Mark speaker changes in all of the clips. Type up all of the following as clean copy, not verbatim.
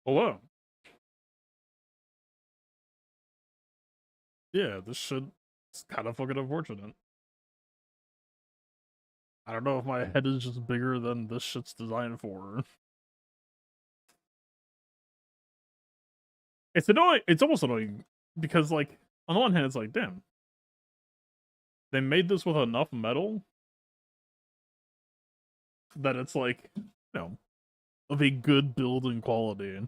Speaker 1: Hello. Yeah, this shit is kind of fucking unfortunate. I don't know if my head is just bigger than this shit's designed for. It's annoying. It's almost annoying because, like, on the one hand, it's like, damn, they made this with enough metal that it's like, of a good build and quality.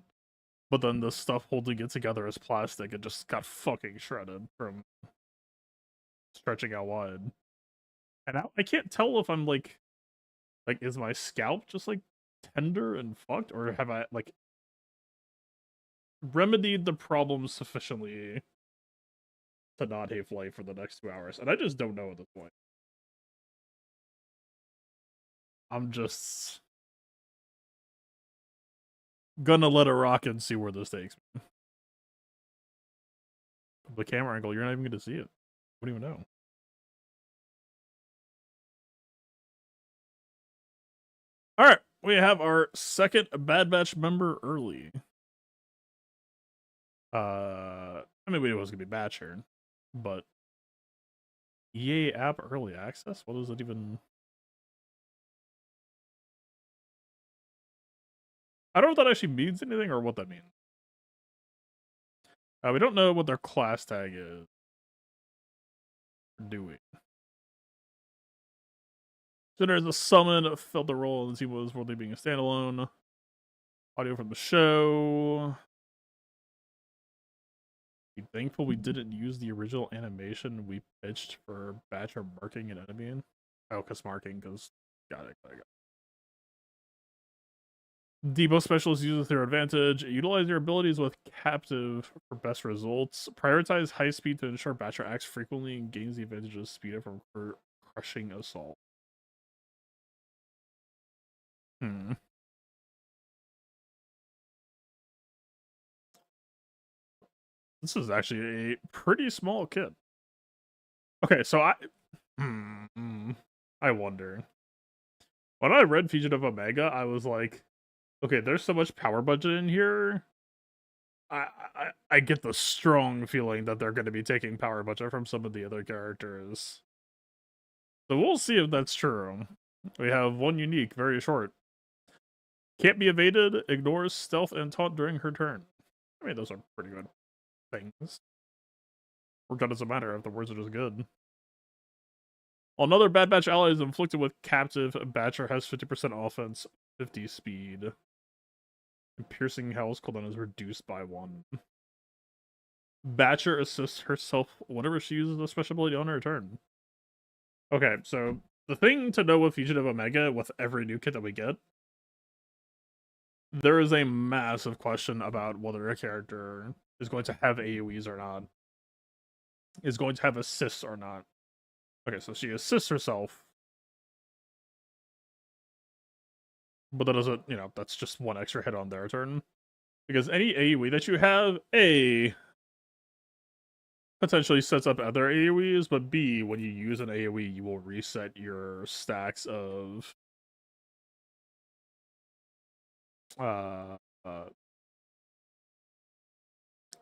Speaker 1: But then the stuff holding it together as plastic, it just got fucking shredded from stretching out wide. And I can't tell if I'm like, is my scalp just like tender and fucked, or have I like remedied the problem sufficiently to not have life for the next 2 hours? And I just don't know at this point. I'm just gonna let it rock and see where this takes me. The camera angle, you're not even gonna see it. What do you know? All right, we have our second Bad Batch member early. I mean, we knew it was gonna be Batcher, but EA app early access. What does it even? I don't know if that actually means anything or what that means. We don't know what their class tag is. Do we? So there's a summon, filled the role as he was worthy being a standalone. Audio from the show. Be thankful we didn't use the original animation we pitched for Batcher marking an enemy. Oh, because marking, because got it. Depot specialists use their advantage. Utilize your abilities with captive for best results. Prioritize high speed to ensure Batcher acts frequently and gains the advantage of speed from crushing assault. Hmm. This is actually a pretty small kit. Okay, so I wonder. When I read Fugitive Omega, I was like, okay, there's so much power budget in here. I get the strong feeling that they're going to be taking power budget from some of the other characters. So we'll see if that's true. We have one unique, very short. Can't be evaded, ignores stealth and taunt during her turn. I mean, those are pretty good things. Worked out doesn't matter if the words are just good. While another Bad Batch ally is inflicted with captive, Batcher has 50% offense, 50 speed. And piercing Hell's cooldown is reduced by 1. Batcher assists herself whenever she uses a special ability on her turn. Okay, so the thing to know with Fugitive Omega, with every new kit that we get, there is a massive question about whether a character is going to have AoEs or not, is going to have assists or not. Okay, so she assists herself, but that doesn't, that's just one extra hit on their turn. Because any AoE that you have, A, potentially sets up other AoEs, but B, when you use an AoE, you will reset your stacks of uh, uh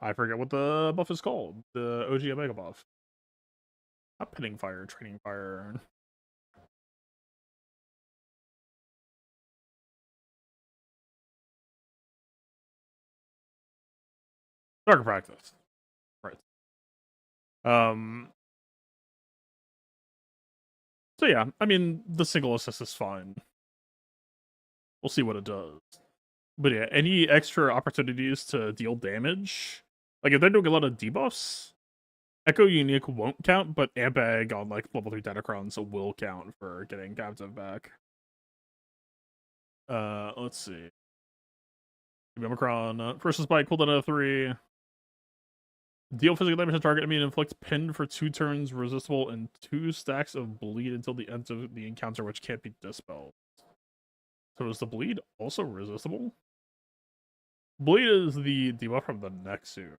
Speaker 1: I forget what the buff is called. The OG Omega buff. Not pinning fire, training fire. Dark practice. Right. Um so yeah, I mean the single assist is fine. We'll see what it does. But yeah, any extra opportunities to deal damage, like if they're doing a lot of debuffs, Echo Unique won't count, but Ampeg on like level 3 Datacrons will count for getting captive back. Let's see. Omicron, first spike, cooldown of 3. Deal physical damage to target enemy and inflict pinned for 2 turns, resistible, and 2 stacks of bleed until the end of the encounter, which can't be dispelled. So is the bleed also resistible? Bleed is the debuff from the Nexu.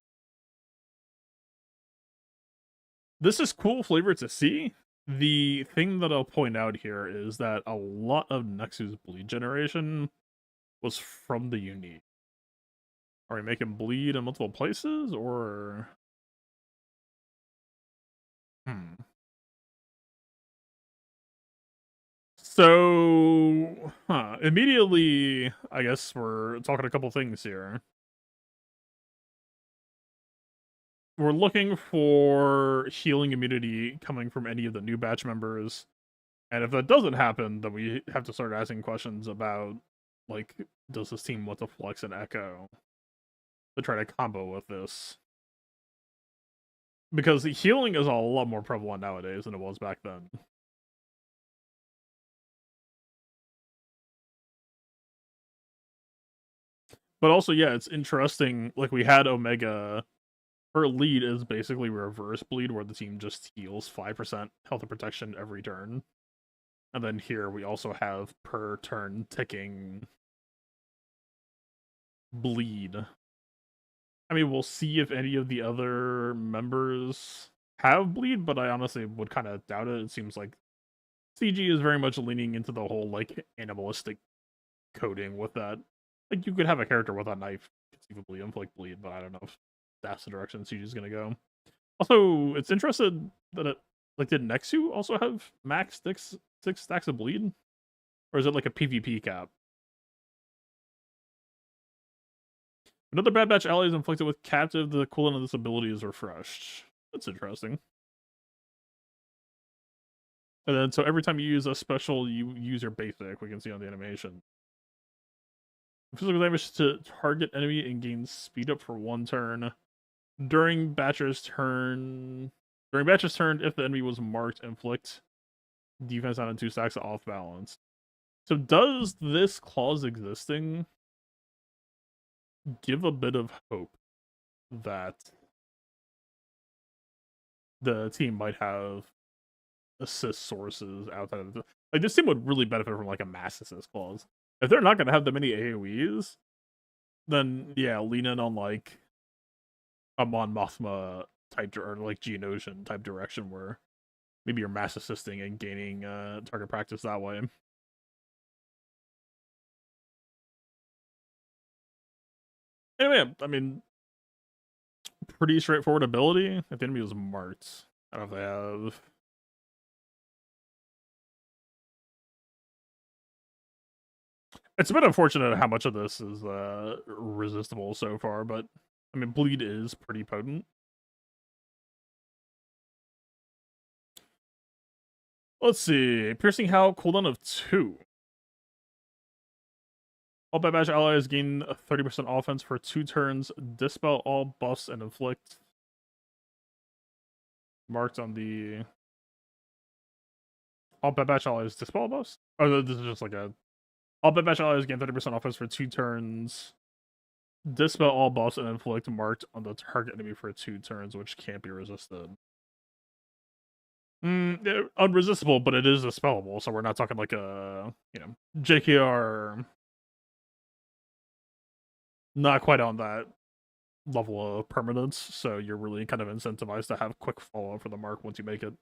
Speaker 1: This is cool flavor to see. The thing that I'll point out here is that a lot of Nexu's bleed generation was from the unique. Are we making bleed in multiple places, or... So, immediately, I guess we're talking a couple things here. We're looking for healing immunity coming from any of the new batch members. And if that doesn't happen, then we have to start asking questions about, like, does this team want to flex and echo to try to combo with this? Because healing is a lot more prevalent nowadays than it was back then. But also, yeah, it's interesting. Like, we had Omega. Her lead is basically reverse bleed, where the team just heals 5% health and protection every turn. And then here we also have per turn ticking bleed. I mean, we'll see if any of the other members have bleed, but I honestly would kind of doubt it. It seems like CG is very much leaning into the whole, like, animalistic coding with that. Like, you could have a character with a knife conceivably inflict bleed, but I don't know if that's the direction CG is going to go. Also, it's interesting that it, like, did Nexu also have max six stacks of bleed? Or is it like a PvP cap? Another Bad Batch ally is inflicted with captive. The cooldown of this ability is refreshed. That's interesting. And then, so every time you use a special, you use your basic. We can see on the animation. Physical damage to target enemy and gain speed up for 1 turn. During Batcher's turn, if the enemy was marked, inflict defense on 2 stacks off balance. So does this clause existing give a bit of hope that the team might have assist sources outside of the, like, this team would really benefit from like a mass assist clause. If they're not going to have that many AoEs, then yeah, lean in on like a Mon Mothma type or like Geonosian type direction where maybe you're mass assisting and gaining target practice that way. Anyway, I mean, pretty straightforward ability. If the enemy was marked, I don't know if they have. It's a bit unfortunate how much of this is resistible so far, but I mean, bleed is pretty potent. Let's see. Piercing Howl, cooldown of 2. All Bad Batch allies gain 30% offense for 2 turns, dispel all buffs, and inflict. Marked on the... All Bad Batch allies dispel buffs? Oh, this is just like a... All Bad Batch allies gain 30% offense for 2 turns, dispel all buffs, and inflict marked on the target enemy for 2 turns, which can't be resisted. Unresistible, but it is dispellable, so we're not talking like a, JKR. Not quite on that level of permanence, so you're really kind of incentivized to have quick follow for the mark once you make it.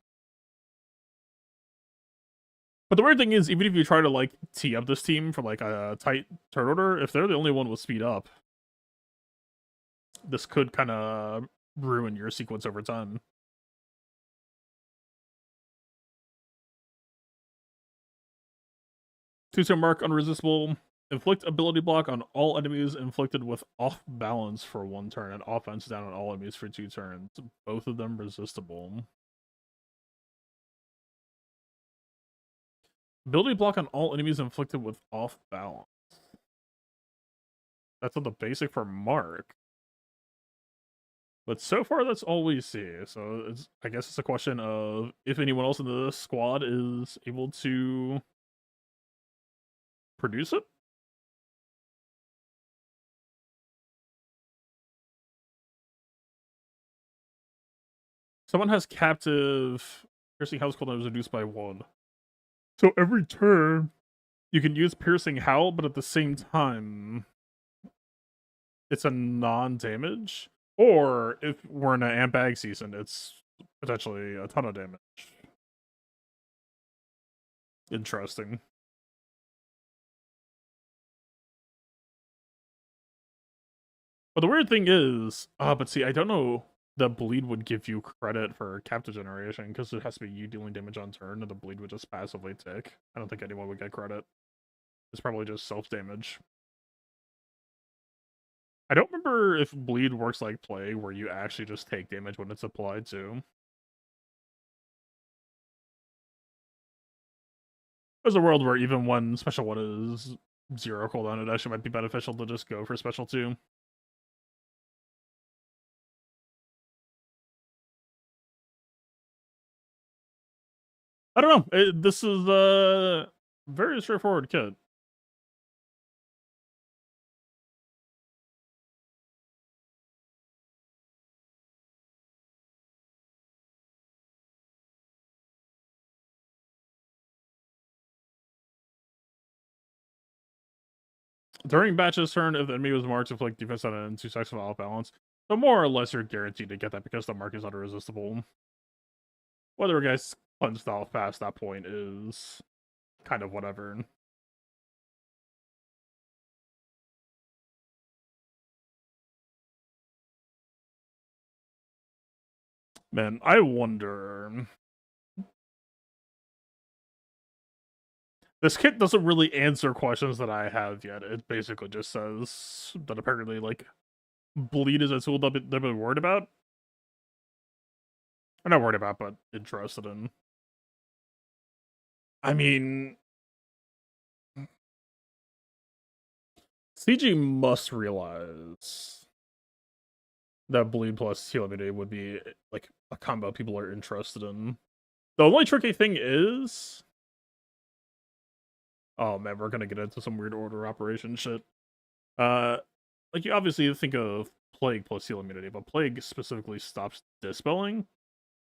Speaker 1: But the weird thing is, even if you try to like tee up this team for like a tight turn order, if they're the only one with speed up, this could kind of ruin your sequence over time. Two-turn mark, unresistible. Inflict ability block on all enemies inflicted with off balance for 1 turn, and offense down on all enemies for 2 turns. Both of them resistible. Ability block on all enemies inflicted with off balance. That's on the basic for mark. But so far, that's all we see. So I guess it's a question of if anyone else in the squad is able to produce it. Someone has captive. Piercing House cooldown is reduced by 1. So every turn, you can use Piercing Howl, but at the same time, it's a non-damage. Or if we're in an amp bag season, it's potentially a ton of damage. Interesting. But the weird thing is, but see, I don't know. The bleed would give you credit for captive generation because it has to be you dealing damage on turn, and the bleed would just passively tick. I don't think anyone would get credit. It's probably just self damage. I don't remember if bleed works like plague, where you actually just take damage when it's applied to. There's a world where even when special 1 is 0 cooldown, it actually might be beneficial to just go for special 2. I don't know. This is a very straightforward kit. During Batch's turn, if the enemy was marked to inflict defense on it in 2 seconds of off balance, so more or less you're guaranteed to get that because the mark is unresistible. Whether a guy's punched off past that point is kind of whatever. Man, I wonder. This kit doesn't really answer questions that I have yet. It basically just says that apparently, like, bleed is a tool that they've been worried about. Or not worried about, but interested in. I mean, CG must realize that bleed plus heal immunity would be like a combo people are interested in. The only tricky thing is, oh man, we're gonna get into some weird order operation shit. Like you obviously think of plague plus heal immunity, but plague specifically stops dispelling.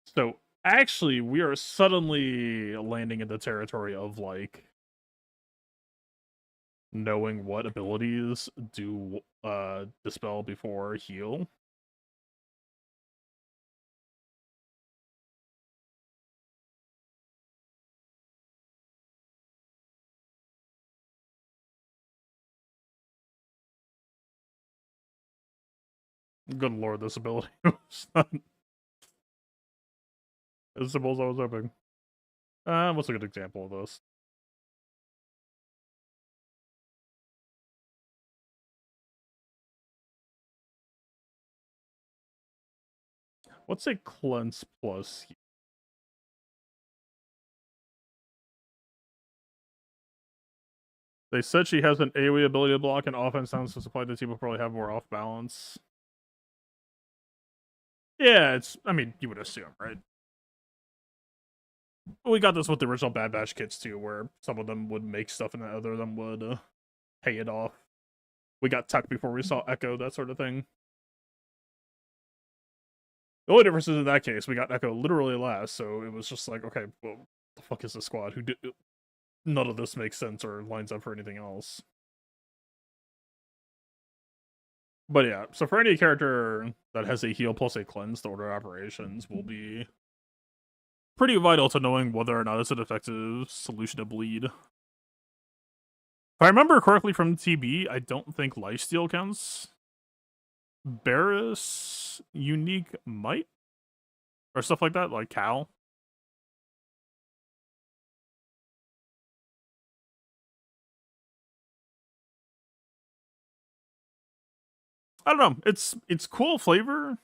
Speaker 1: So actually, we are suddenly landing in the territory of like knowing what abilities do dispel before heal. Good lord, this ability was not as simple as I was hoping. What's a good example of this? What's a cleanse plus? They said she has an AoE ability to block and offense sounds to supply the team will probably have more off balance. Yeah, it's. I mean, you would assume, right? We got this with the original Bad Batch kits too, where some of them would make stuff and the other of them would pay it off. We got Tuck before we saw Echo, that sort of thing. The only difference is in that case, we got Echo literally last, so it was just like, okay, well, the fuck is this squad? Who did? None of this makes sense or lines up for anything else. But yeah, so for any character that has a heal plus a cleanse, the order of operations will be pretty vital to knowing whether or not it's an effective solution to bleed. If I remember correctly from TB, I don't think lifesteal counts. Barris, unique might, or stuff like that, like Cal. I don't know. It's cool flavor.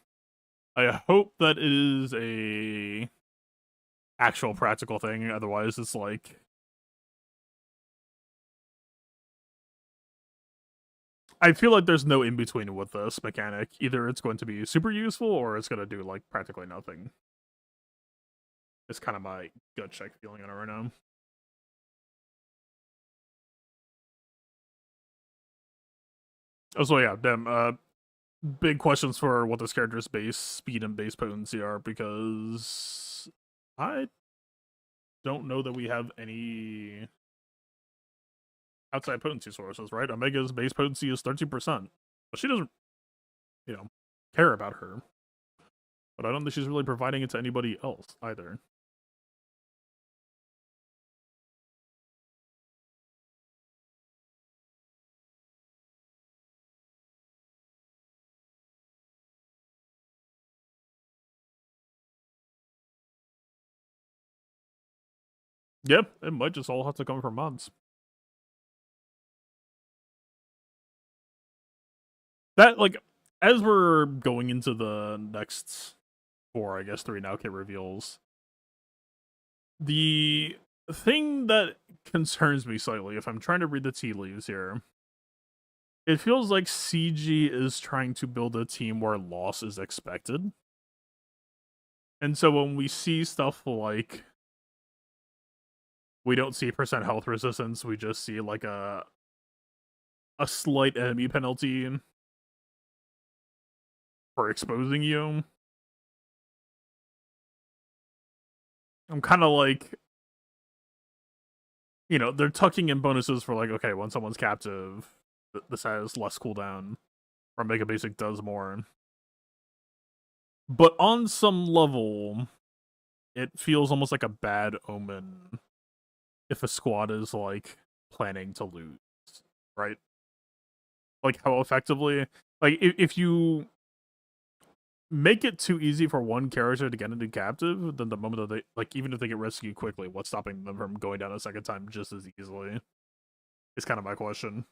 Speaker 1: I hope that it is a actual practical thing. Otherwise, it's like I feel like there's no in between with this mechanic. Either it's going to be super useful or it's going to do like practically nothing. It's kind of my gut check feeling on it right now. Oh, so yeah, damn. Big questions for what this character's base speed and base potency are because I don't know that we have any outside potency sources, right? Omega's base potency is 13%, but she doesn't, care about her. But I don't think she's really providing it to anybody else either. Yep, it might just all have to come from mods. That, like, as we're going into the next 4, I guess 3 now kit reveals, the thing that concerns me slightly, if I'm trying to read the tea leaves here, it feels like CG is trying to build a team where loss is expected. And so when we see stuff like, we don't see percent health resistance, we just see like a slight enemy penalty for exposing you. I'm kind of like, you know, they're tucking in bonuses for like, okay, when someone's captive, this has less cooldown, or Mega Basic does more. But on some level, it feels almost like a bad omen if a squad is like planning to lose, right? Like how effectively, like if you make it too easy for one character to get into captive, then the moment that they, like, even if they get rescued quickly, what's stopping them from going down a second time just as easily? Is kind of my question.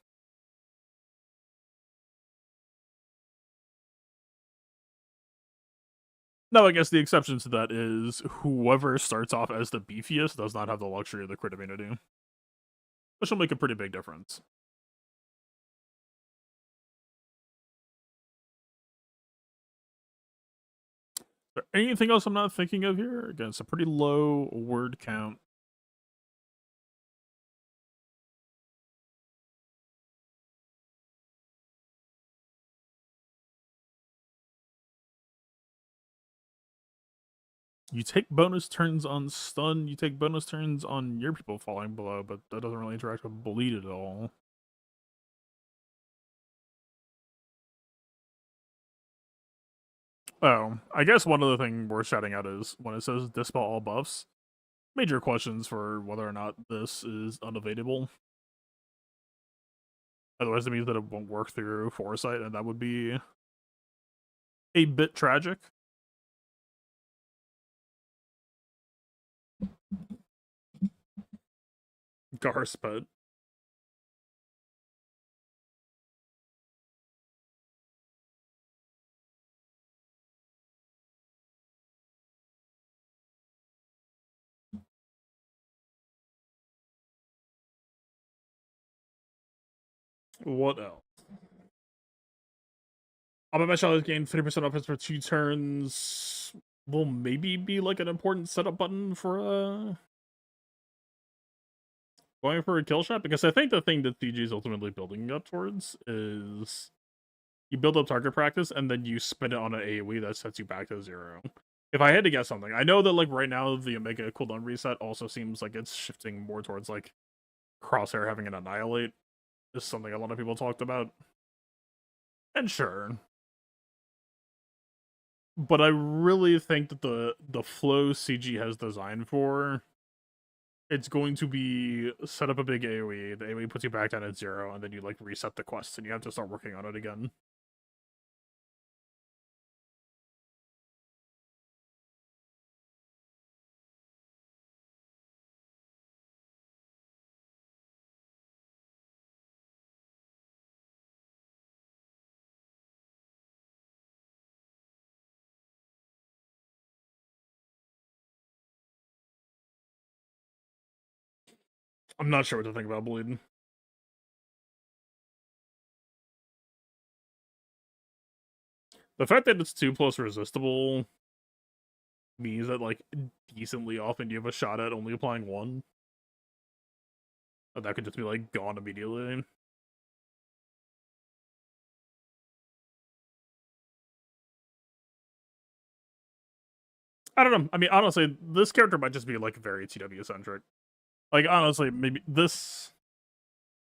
Speaker 1: No, I guess the exception to that is whoever starts off as the beefiest does not have the luxury of the crit immunity, which will make a pretty big difference. Is there anything else I'm not thinking of here? Again, it's a pretty low word count. You take bonus turns on stun, you take bonus turns on your people falling below, but that doesn't really interact with bleed at all. Oh, I guess one other thing worth shouting out is when it says dispel all buffs, major questions for whether or not this is unavailable. Otherwise, it means that it won't work through Foresight, and that would be a bit tragic. Garspet. What else? I'll bet my shot has gained 30% offense for 2 turns. Will maybe be like an important setup button for going for a kill shot, because I think the thing that CG is ultimately building up towards is you build up target practice and then you spin it on an AoE that sets you back to 0. If I had to guess something, I know that like right now the Omega cooldown reset also seems like it's shifting more towards like Crosshair having an annihilate is something a lot of people talked about. And sure. But I really think that the flow CG has designed for, it's going to be set up a big AoE, the AoE puts you back down at 0, and then you like reset the quest and you have to start working on it again. I'm not sure what to think about bleeding. The fact that it's 2 plus resistible means that like decently often you have a shot at only applying 1. And that could just be like gone immediately. I don't know. I mean, honestly, this character might just be like very TW centric. Like, honestly, maybe this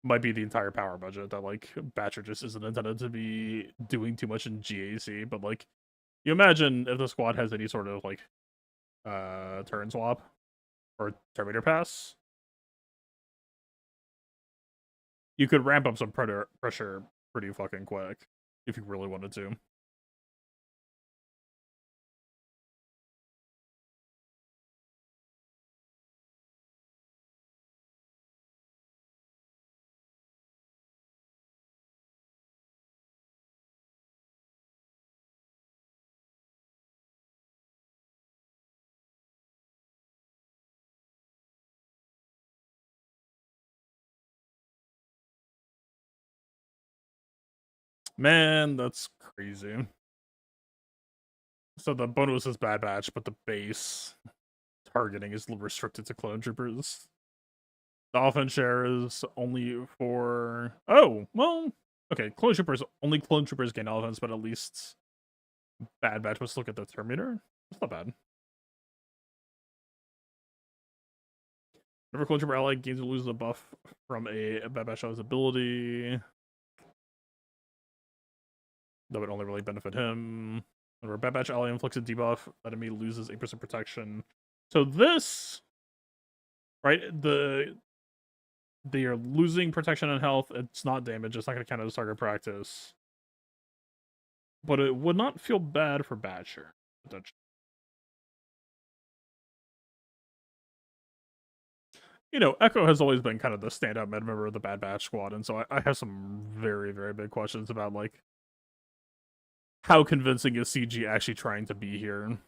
Speaker 1: might be the entire power budget that like Batcher just isn't intended to be doing too much in GAC. But like, you imagine if the squad has any sort of like turn swap or Terminator pass, you could ramp up some pressure pretty fucking quick if you really wanted to. Man, that's crazy. So the bonus is Bad Batch, but the base targeting is restricted to clone troopers. The offense share is only for... Oh, well, okay, clone troopers, only clone troopers gain offense, but at least Bad Batch. Let's look at the Terminator. It's not bad. Whenever clone trooper ally gains or loses a buff from a Bad Batch ally's ability, that would only really benefit him. Whenever Bad Batch ally inflicts a debuff, that enemy loses 8% protection. So this, right, they are losing protection and health. It's not damage. It's not going to count as target practice. But it would not feel bad for Batcher. You know, Echo has always been kind of the standout med member of the Bad Batch squad, and so I have some very, very big questions about, like, how convincing is CG actually trying to be here?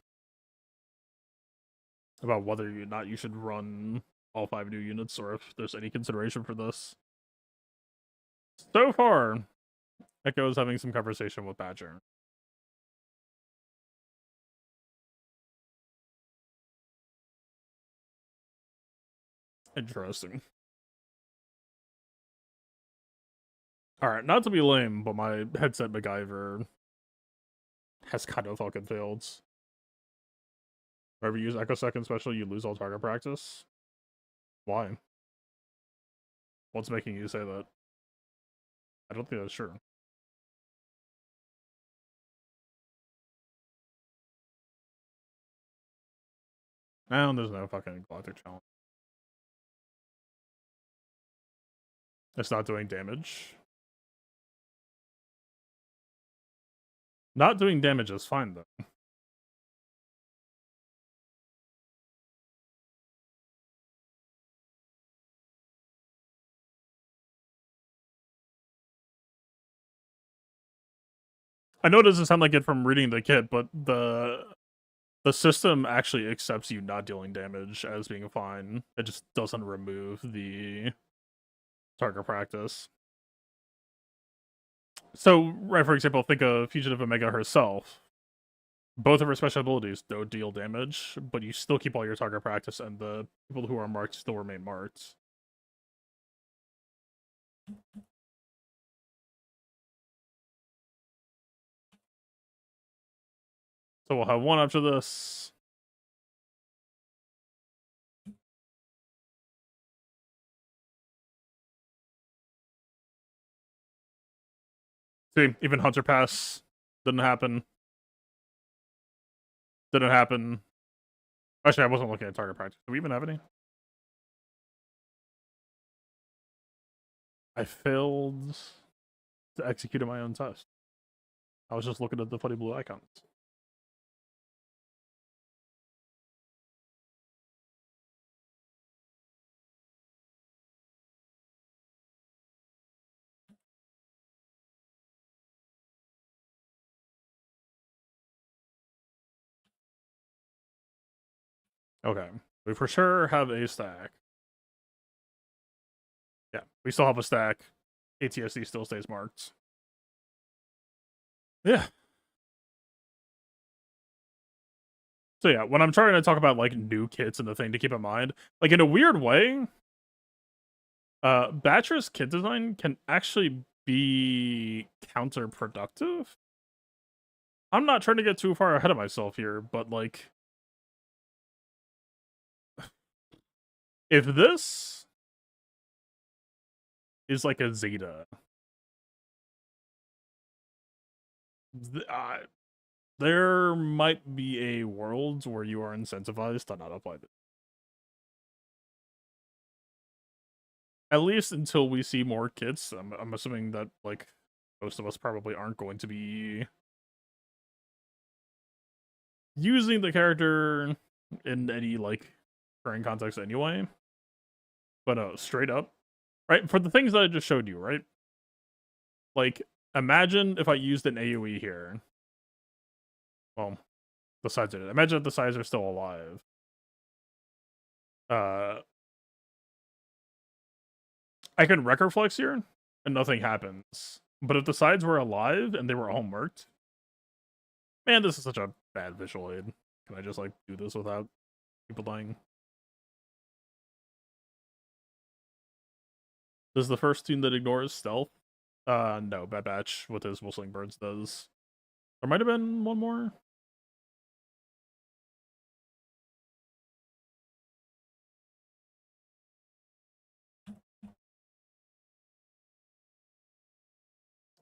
Speaker 1: About whether or not you should run all 5 new units, or if there's any consideration for this. So far, Echo is having some conversation with Badger. Interesting. Alright, not to be lame, but my headset MacGyver has kind of fucking failed. Whenever you use Echo Second Special, you lose all target practice. Why? What's making you say that? I don't think that's true. No, there's no fucking Galactic Challenge. It's not doing damage. Not doing damage is fine, though. I know it doesn't sound like it from reading the kit, but the system actually accepts you not dealing damage as being fine. It just doesn't remove the target practice. So, right, for example, think of Fugitive Omega herself. Both of her special abilities don't deal damage, but you still keep all your target practice, and the people who are marked still remain marked. So we'll have one after this. See, even Hunter Pass didn't happen. Didn't happen. Actually, I wasn't looking at target practice. Do we even have any? I failed to execute my own test. I was just looking at the funny blue icons. Okay. We for sure have a stack. Yeah, we still have a stack. ATSD still stays marked. Yeah. So yeah, when I'm trying to talk about like new kits and the thing to keep in mind, like in a weird way, Batcher's kit design can actually be counterproductive. I'm not trying to get too far ahead of myself here, but like, if this is like a Zeta, there might be a world where you are incentivized to not apply this. At least until we see more kits. I'm assuming that like most of us probably aren't going to be using the character in any like current context anyway. But straight up, right? For the things that I just showed you, right? Like, imagine if I used an AoE here. Well, the sides are. Imagine if the sides are still alive. I can Wrecker Flex here, and nothing happens. But if the sides were alive and they were all marked, man, this is such a bad visual aid. Can I just like do this without people dying? Does the first team that ignores stealth? No, Bad Batch with his whistling birds does. There might have been one more.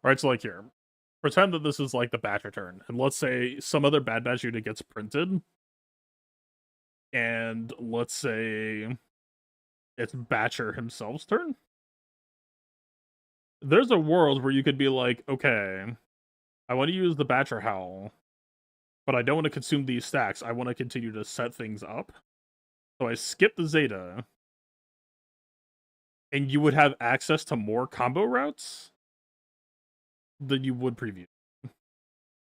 Speaker 1: Right, so like here, pretend that this is like the Batcher turn, and let's say some other Bad Batch unit gets printed, and let's say it's Batcher himself's turn. There's a world where you could be like, okay, I want to use the Batcher Howl, but I don't want to consume these stacks. I want to continue to set things up. So I skip the Zeta, and you would have access to more combo routes than you would preview.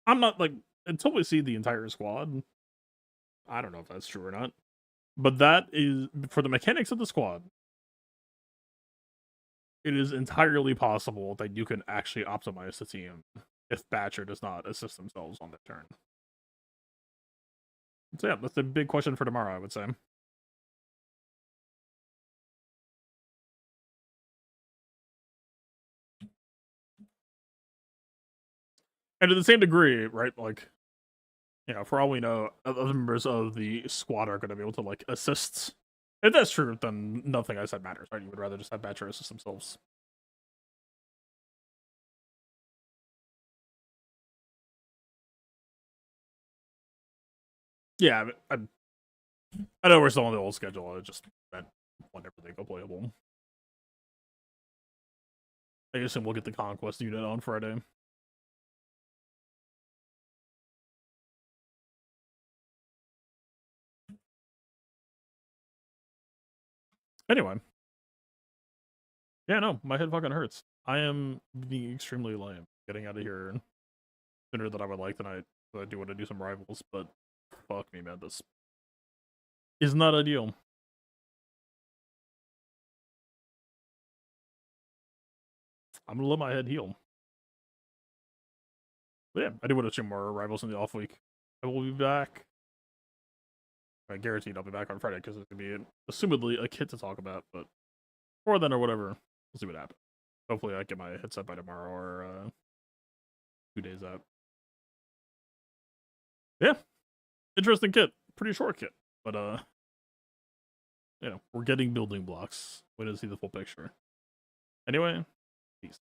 Speaker 1: I'm not like, until we see the entire squad, I don't know if that's true or not. But that is, for the mechanics of the squad, it is entirely possible that you can actually optimize the team if Batcher does not assist themselves on the turn. So yeah, that's the big question for tomorrow, I would say. And to the same degree, right, like, you know, for all we know, other members of the squad are going to be able to, like, assist. If that's true, then nothing I said matters, right? You would rather just have Batcher assist themselves. Yeah, I know we're still on the old schedule. I just meant whenever they go playable. I assume we'll get the Conquest unit on Friday. Anyway. Yeah, no, my head fucking hurts. I am being extremely lame getting out of here sooner than I would like tonight. So I do want to do some rivals, but fuck me, man. This is not ideal. I'm gonna let my head heal. But yeah, I do want to do more rivals in the off week. I will be back. I guaranteed I'll be back on Friday because it's gonna be assumedly a kit to talk about, but or then or whatever. We'll see what happens. Hopefully I get my headset by tomorrow or 2 days out. Yeah. Interesting kit. Pretty short kit. But you know, we're getting building blocks. Wait to see the full picture. Anyway, peace.